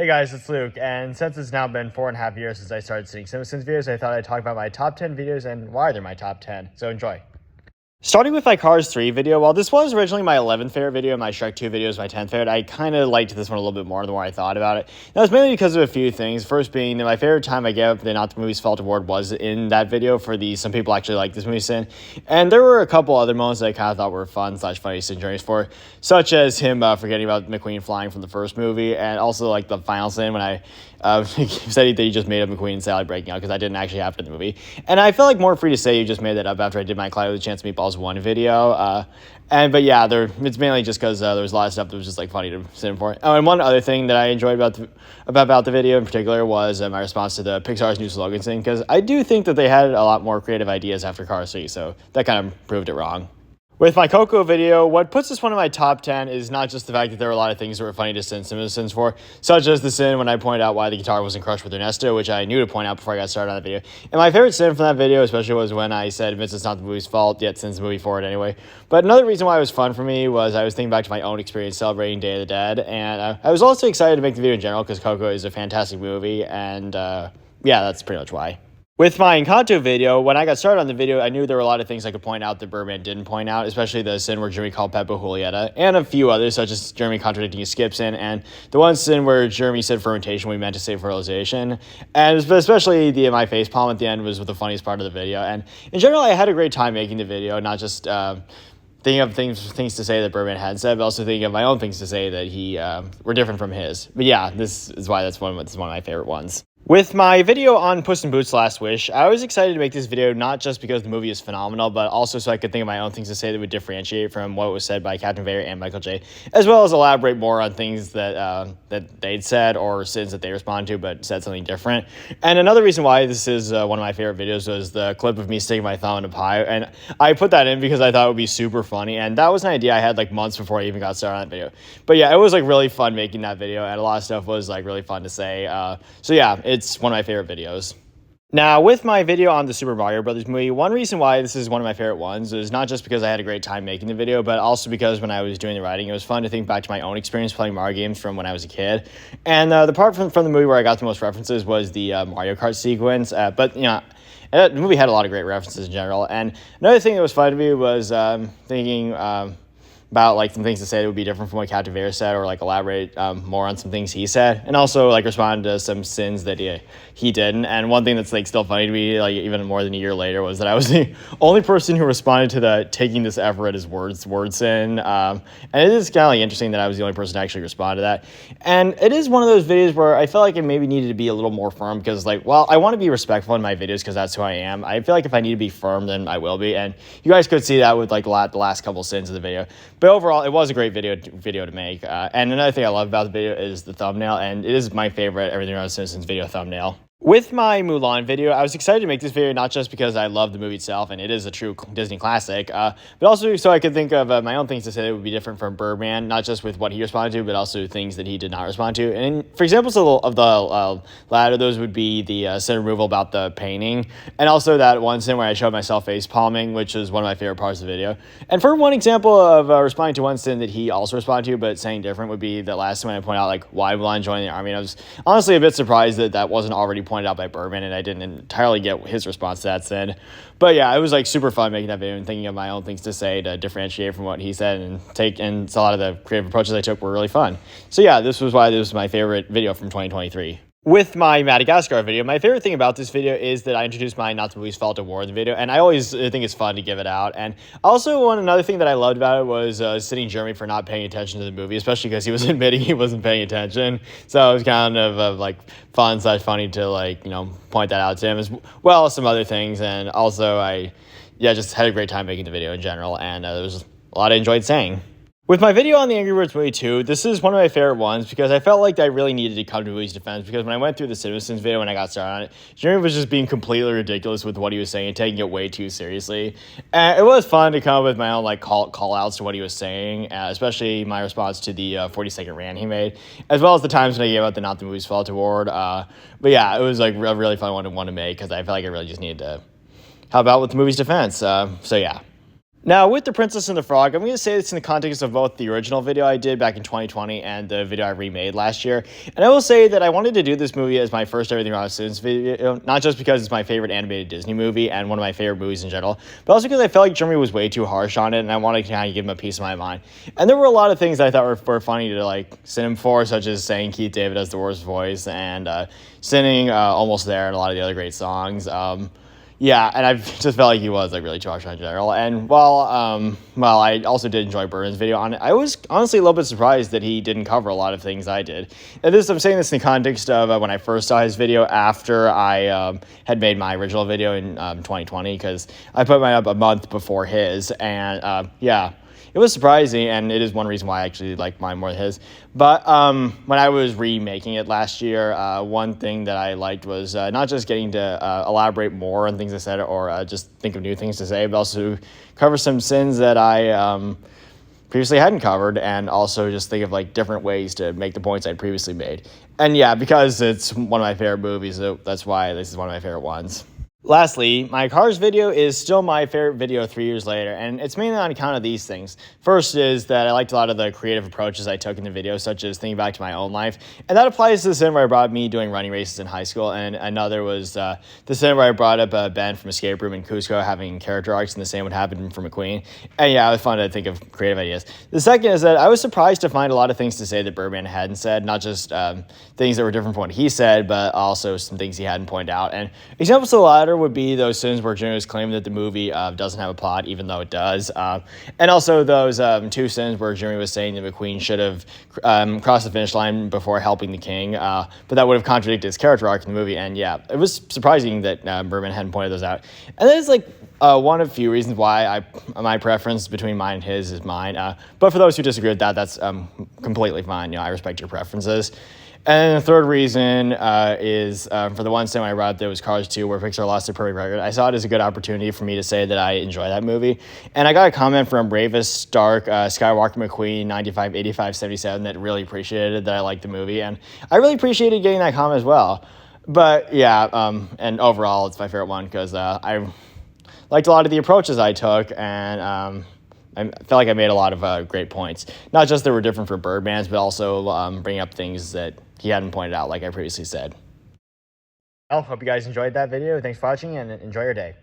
Hey guys, it's Luke, and since it's now been 4.5 years since I started seeing CinemaSins videos, I thought I'd talk about my top 10 videos and why they're my top 10, so enjoy. Starting with my Cars 3 video, while this was originally my 11th favorite video and my Shrek 2 video was my 10th favorite, I kind of liked this one a little bit more the more I thought about it. That was mainly because of a few things. First being that my favorite time I gave the Not the Movie's Fault award was in that video for the Some People Actually Like This Movie sin. And there were a couple other moments that I kind of thought were fun/funny sin journeys for, such as him forgetting about McQueen flying from the first movie, and also like the final sin when I said that he just made up McQueen and Sally breaking out because that didn't actually happen in the movie. And I felt like more free to say you just made that up after I did my Clyde with a Chance of Meatballs 1 video. But yeah, it's mainly just because there was a lot of stuff that was just like funny to sit in for. Oh, and one other thing that I enjoyed about the video in particular was my response to the Pixar's new slogan thing, because I do think that they had a lot more creative ideas after Cars 3, so that kind of proved it wrong. With my Coco video, what puts this one in my top 10 is not just the fact that there were a lot of things that were funny to sin CinemaSins for, such as the sin when I pointed out why the guitar wasn't crushed with Ernesto, which I knew to point out before I got started on that video. And my favorite sin from that video especially was when I said Vincent's not the movie's fault, yet sends the movie forward anyway. But another reason why it was fun for me was I was thinking back to my own experience celebrating Day of the Dead, and I was also excited to make the video in general because Coco is a fantastic movie, and yeah, that's pretty much why. With my Encanto video, when I got started on the video, I knew there were a lot of things I could point out that Birdman didn't point out, especially the sin where Jeremy called Peppa Julieta, and a few others, such as Jeremy contradicting his skip sin, and the one sin where Jeremy said fermentation when he meant to say fertilization, and especially the my face palm at the end was the funniest part of the video. And in general, I had a great time making the video, not just thinking of things to say that Birdman had said, but also thinking of my own things to say that he were different from his. But yeah, this is why this is one of my favorite ones. With my video on Puss in Boots' Last Wish, I was excited to make this video not just because the movie is phenomenal, but also so I could think of my own things to say that would differentiate from what was said by Captain Vader and Michael J., as well as elaborate more on things that they'd said or sins that they responded to but said something different. And another reason why this is one of my favorite videos was the clip of me sticking my thumb in a pie, and I put that in because I thought it would be super funny, and that was an idea I had like months before I even got started on that video. But yeah, it was like really fun making that video, and a lot of stuff was like really fun to say. So yeah, it's one of my favorite videos. Now, with my video on the Super Mario Brothers movie, one reason why this is one of my favorite ones is not just because I had a great time making the video, but also because when I was doing the writing, it was fun to think back to my own experience playing Mario games from when I was a kid. And the part from the movie where I got the most references was the Mario Kart sequence. But, you know, the movie had a lot of great references in general. And another thing that was fun to me was thinking about like some things to say that would be different from what Captain Vader said, or like elaborate more on some things he said, and also like respond to some sins that he didn't. And one thing that's like still funny to me, like even more than a year later, was that I was the only person who responded to the taking this effort at his word sin. And it is kind of like interesting that I was the only person to actually respond to that. And it is one of those videos where I felt like it maybe needed to be a little more firm, because like, well, I want to be respectful in my videos because that's who I am. I feel like if I need to be firm, then I will be. And you guys could see that with like the last couple sins of the video. But overall, it was a great video to make. And another thing I love about the video is the thumbnail, and it is my favorite Everything Around Simpsons video thumbnail. With my Mulan video, I was excited to make this video not just because I love the movie itself, and it is a true Disney classic, but also so I could think of my own things to say that would be different from Birdman, not just with what he responded to, but also things that he did not respond to. And for examples of the latter, those would be the sin removal about the painting, and also that one sin where I showed myself face palming, which is one of my favorite parts of the video. And for one example of responding to one sin that he also responded to, but saying different, would be the last time I point out like why Mulan joined the army. And I was honestly a bit surprised that that wasn't already pointed out by Birdman, and I didn't entirely get his response to that sin. But yeah, it was like super fun making that video and thinking of my own things to say to differentiate from what he said, and a lot of the creative approaches I took were really fun. So yeah, this was why this was my favorite video from 2023. With my Madagascar video, my favorite thing about this video is that I introduced my Not the Movie's Fault award in the video, and I always think it's fun to give it out. And also, another thing that I loved about it was sitting Jeremy for not paying attention to the movie, especially because he was admitting he wasn't paying attention. So it was kind of like fun/funny to like, you know, point that out to him, as well as some other things. And also, I just had a great time making the video in general, and there was a lot I enjoyed saying. With my video on the Angry Birds movie 2, this is one of my favorite ones because I felt like I really needed to come to the movie's defense, because when I went through the CinemaSins video when I got started on it, Jeremy was just being completely ridiculous with what he was saying and taking it way too seriously. And it was fun to come up with my own like call outs to what he was saying, especially my response to the 40-second rant he made, as well as the times when I gave out the Not the Movie's Fault award. But yeah, it was like a really fun one to make because I felt like I really just needed to help out with the movie's defense. So yeah. Now, with The Princess and the Frog, I'm going to say this in the context of both the original video I did back in 2020 and the video I remade last year. And I will say that I wanted to do this movie as my first Everything Wrong with Students video, not just because it's my favorite animated Disney movie and one of my favorite movies in general, but also because I felt like Jeremy was way too harsh on it, and I wanted to kind of give him a piece of my mind. And there were a lot of things that I thought were funny to, like, sin him for, such as saying Keith David has the worst voice, and singing Almost There and a lot of the other great songs. Yeah, and I just felt like he was like really too harsh in general. And while I also did enjoy Burton's video on it, I was honestly a little bit surprised that he didn't cover a lot of things I did. And I'm saying this in the context of when I first saw his video after I had made my original video in 2020, because I put mine up a month before his, and yeah. It was surprising, and it is one reason why I actually like mine more than his. But when I was remaking it last year, one thing that I liked was not just getting to elaborate more on things I said or just think of new things to say, but also cover some sins that I previously hadn't covered, and also just think of like different ways to make the points I'd previously made. And yeah, because it's one of my favorite movies, so that's why this is one of my favorite ones. Lastly, my Cars video is still my favorite video 3 years later, and it's mainly on account of these things. First is that I liked a lot of the creative approaches I took in the video, such as thinking back to my own life, and that applies to the scene where I brought up me doing running races in high school, and another was the scene where I brought up Ben from Escape Room and Cusco having character arcs, and the same would happen for McQueen. And yeah, it was fun to think of creative ideas. The second is that I was surprised to find a lot of things to say that Birdman hadn't said, not just things that were different from what he said, but also some things he hadn't pointed out. And examples of the latter would be those scenes where Jimmy was claiming that the movie doesn't have a plot, even though it does. And also those two scenes where Jimmy was saying that McQueen should have crossed the finish line before helping the king, but that would have contradicted his character arc in the movie. And yeah, it was surprising that Berman hadn't pointed those out. And that is like one of few reasons why my preference between mine and his is mine. But for those who disagree with that, that's completely fine. You know, I respect your preferences. And the third reason is for the one scene when I brought up there was Cars 2, where Pixar lost their perfect record. I saw it as a good opportunity for me to say that I enjoy that movie. And I got a comment from Bravest Stark, Skywalker McQueen, 95, 85, 77, that really appreciated that I liked the movie. And I really appreciated getting that comment as well. But yeah, and overall, it's my favorite one because I liked a lot of the approaches I took, and I felt like I made a lot of great points. Not just that were different for Birdman's, but also bringing up things that he hadn't pointed out, like I previously said. Well, hope you guys enjoyed that video. Thanks for watching, and enjoy your day.